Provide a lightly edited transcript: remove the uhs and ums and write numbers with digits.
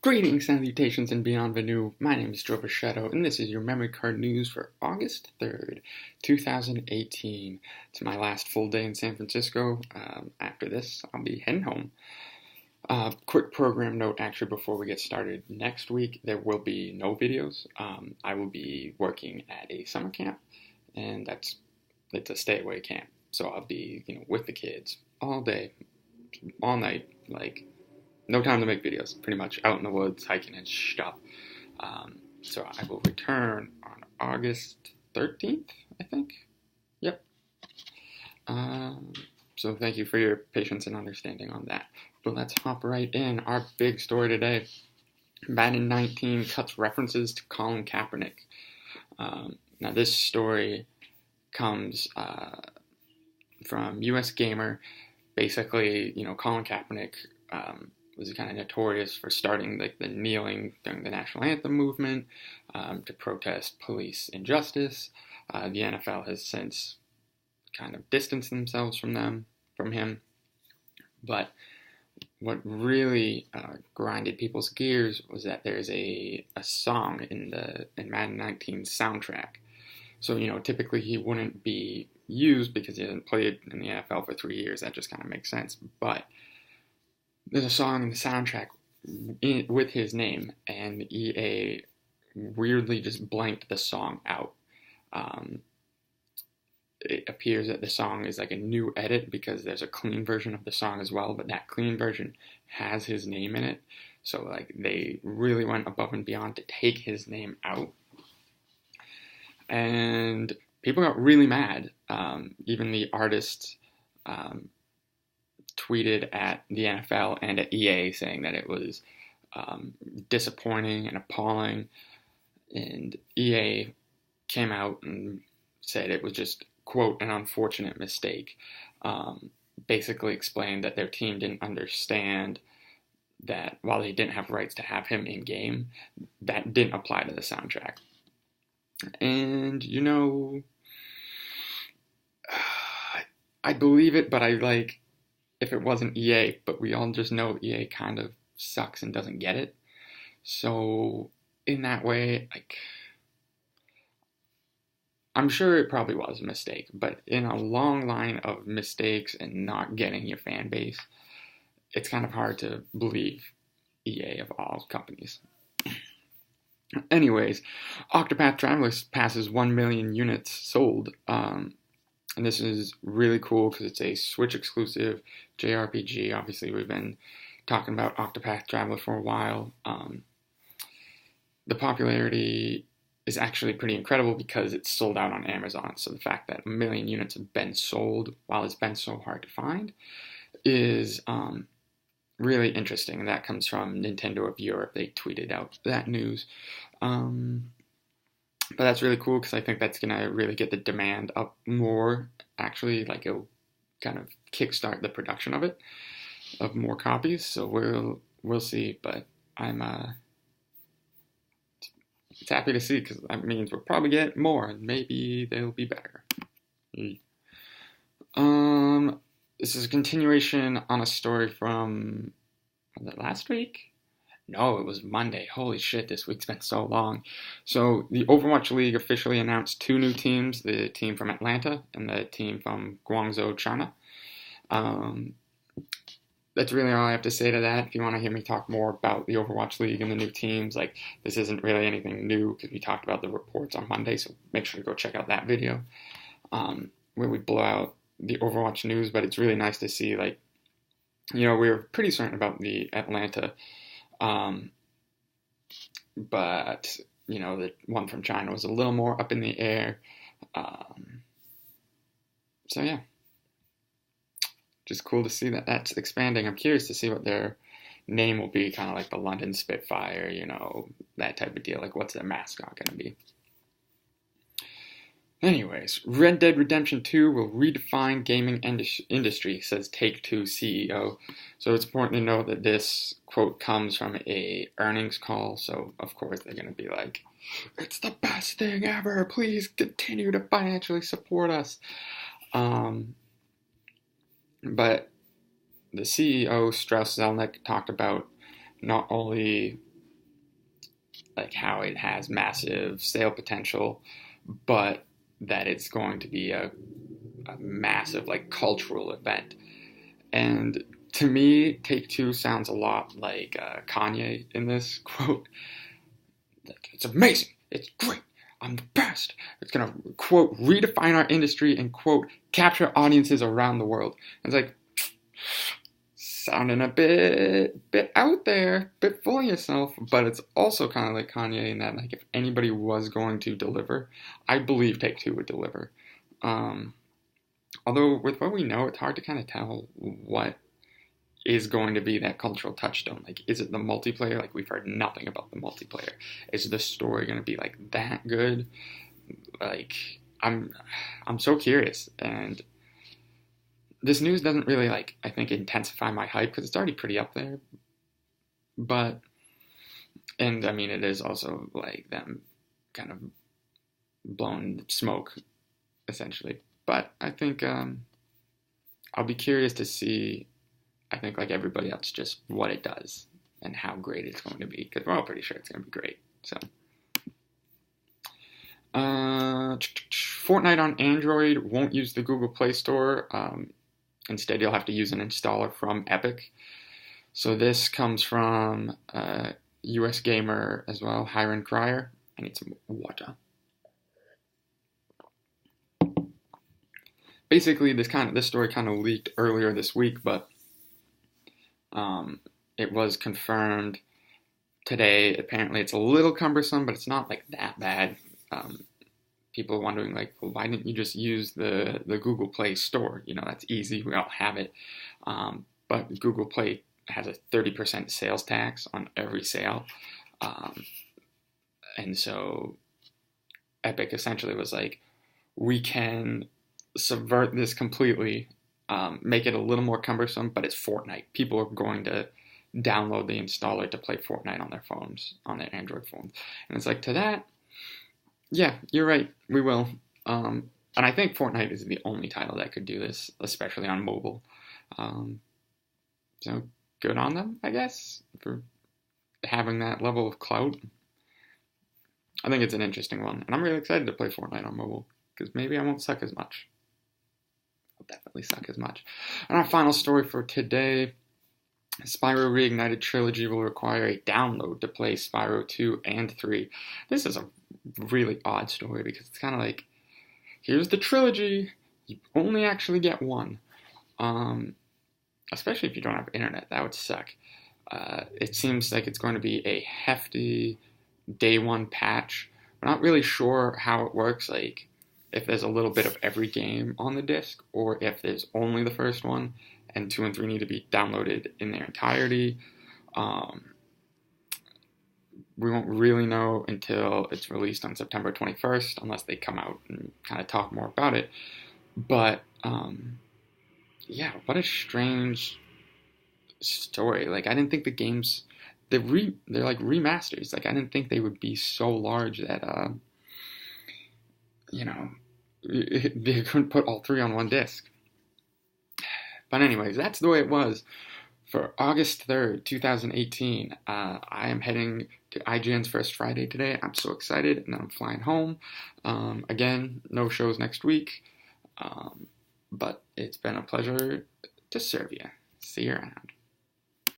Greetings, salutations, and beyond Venu. My name is Joe Bichetto, and this is your memory card news for August 3rd, 2018. It's my last full day in San Francisco. After this, I'll be heading home. Quick program note, actually, before we get started. Next week, there will be no videos. I will be working at a summer camp, and it's a stay-away camp. So I'll be, with the kids all day, all night, no time to make videos, pretty much out in the woods, hiking and stuff. So I will return on August 13th, I think. Yep. So thank you for your patience and understanding on that. But let's hop right in. Our big story today. Madden 19 cuts references to Colin Kaepernick. Now this story comes from US Gamer. Basically, Colin Kaepernick was kind of notorious for starting the kneeling during the national anthem movement to protest police injustice. The NFL has since kind of distanced themselves from him. But what really grinded people's gears was that there's a song in Madden 19's soundtrack. So, typically he wouldn't be used because he hasn't played in the NFL for 3 years. That just kind of makes sense. But there's a song in the soundtrack with his name, and EA weirdly just blanked the song out. It appears that the song is like a new edit because there's a clean version of the song as well, but that clean version has his name in it. So they really went above and beyond to take his name out. And people got really mad. Even the artist tweeted at the NFL and at EA saying that it was disappointing and appalling. And EA came out and said it was just, quote, an unfortunate mistake. Basically explained that their team didn't understand that while they didn't have rights to have him in game, that didn't apply to the soundtrack. And, I believe it, but if it wasn't EA, but we all just know EA kind of sucks and doesn't get it. So, in that way, I'm sure it probably was a mistake, but in a long line of mistakes and not getting your fan base, it's kind of hard to believe EA of all companies. Anyways, Octopath Traveler passes 1 million units sold. And this is really cool because it's a Switch exclusive JRPG. Obviously, we've been talking about Octopath Traveler for a while. The popularity is actually pretty incredible because it's sold out on Amazon. So the fact that 1 million units have been sold while it's been so hard to find is really interesting. And that comes from Nintendo of Europe. They tweeted out that news. But that's really cool because I think that's going to really get the demand up more, actually. It'll kind of kickstart the production of more copies. So we'll see. But it's happy to see because that means we'll probably get more and maybe they'll be better. This is a continuation on a story from, was it last week? No, it was Monday. Holy shit, this week's been so long. So the Overwatch League officially announced 2 new teams, the team from Atlanta and the team from Guangzhou, China. That's really all I have to say to that. If you want to hear me talk more about the Overwatch League and the new teams, this isn't really anything new because we talked about the reports on Monday, so make sure to go check out that video where we blow out the Overwatch news. But it's really nice to see, we were pretty certain about the Atlanta but, the one from China was a little more up in the air. So, yeah. Just cool to see that that's expanding. I'm curious to see what their name will be, kind of like the London Spitfire, that type of deal. What's their mascot going to be? Anyways, Red Dead Redemption 2 will redefine gaming industry, says Take-Two CEO. So it's important to know that this quote comes from a earnings call. So, of course, they're going to be like, it's the best thing ever. Please continue to financially support us. But the CEO, Strauss Zelnick, talked about not only like how it has massive sale potential, but that it's going to be a massive like cultural event. And to me, Take-Two sounds a lot like Kanye in this quote. Like, it's amazing. It's great. I'm the best. It's going to, quote, redefine our industry and, quote, capture audiences around the world. And it's like, sounding a bit out there, bit full of yourself, but it's also kind of like Kanye in that, like, if anybody was going to deliver, I believe Take-Two would deliver. Although, with what we know, it's hard to kind of tell what is going to be that cultural touchstone. Like, is it the multiplayer? Like, we've heard nothing about the multiplayer. Is the story going to be, like, that good? Like, I'm so curious. And this news doesn't really, like, I think, intensify my hype, because it's already pretty up there. But, and, I mean, it is also, like, them kind of blowing smoke, essentially. But I think I'll be curious to see, I think like everybody else, just what it does and how great it's going to be, because we're all pretty sure it's going to be great. So, Fortnite on Android won't use the Google Play Store. Instead, you'll have to use an installer from Epic. So this comes from US Gamer as well, Hiron Cryer. I need some water. Basically, this story kind of leaked earlier this week, but it was confirmed today. Apparently, it's a little cumbersome, but it's not like that bad. People are wondering, like, well, why didn't you just use the Google Play Store? You know, that's easy. We all have it. But Google Play has a 30% sales tax on every sale. And so Epic essentially was like, we can subvert this completely, make it a little more cumbersome, but it's Fortnite. People are going to download the installer to play Fortnite on their phones, on their Android phones. And it's like, to that, yeah, you're right, we will. And I think Fortnite is the only title that could do this, especially on mobile. So good on them, I guess, for having that level of clout. I think it's an interesting one, and I'm really excited to play Fortnite on mobile, because maybe I won't suck as much. I'll definitely suck as much. And our final story for today, Spyro Reignited Trilogy will require a download to play Spyro 2 and 3. This is a really odd story, because it's kind of like, here's the trilogy, you only actually get one. Especially if you don't have internet, that would suck. It seems like it's going to be a hefty day one patch. We're not really sure how it works, like if there's a little bit of every game on the disc, or if there's only the first one, and 2 and 3 need to be downloaded in their entirety. We won't really know until it's released on September 21st, unless they come out and kind of talk more about it. But, yeah, what a strange story. Like, I didn't think the games, they're like remasters. Like, I didn't think they would be so large that, you know, they couldn't put all 3 on one disc. But anyways, that's the way it was for August 3rd, 2018. I am heading to IGN's First Friday today. I'm so excited, and then I'm flying home. Again, no shows next week, but it's been a pleasure to serve you. See you around.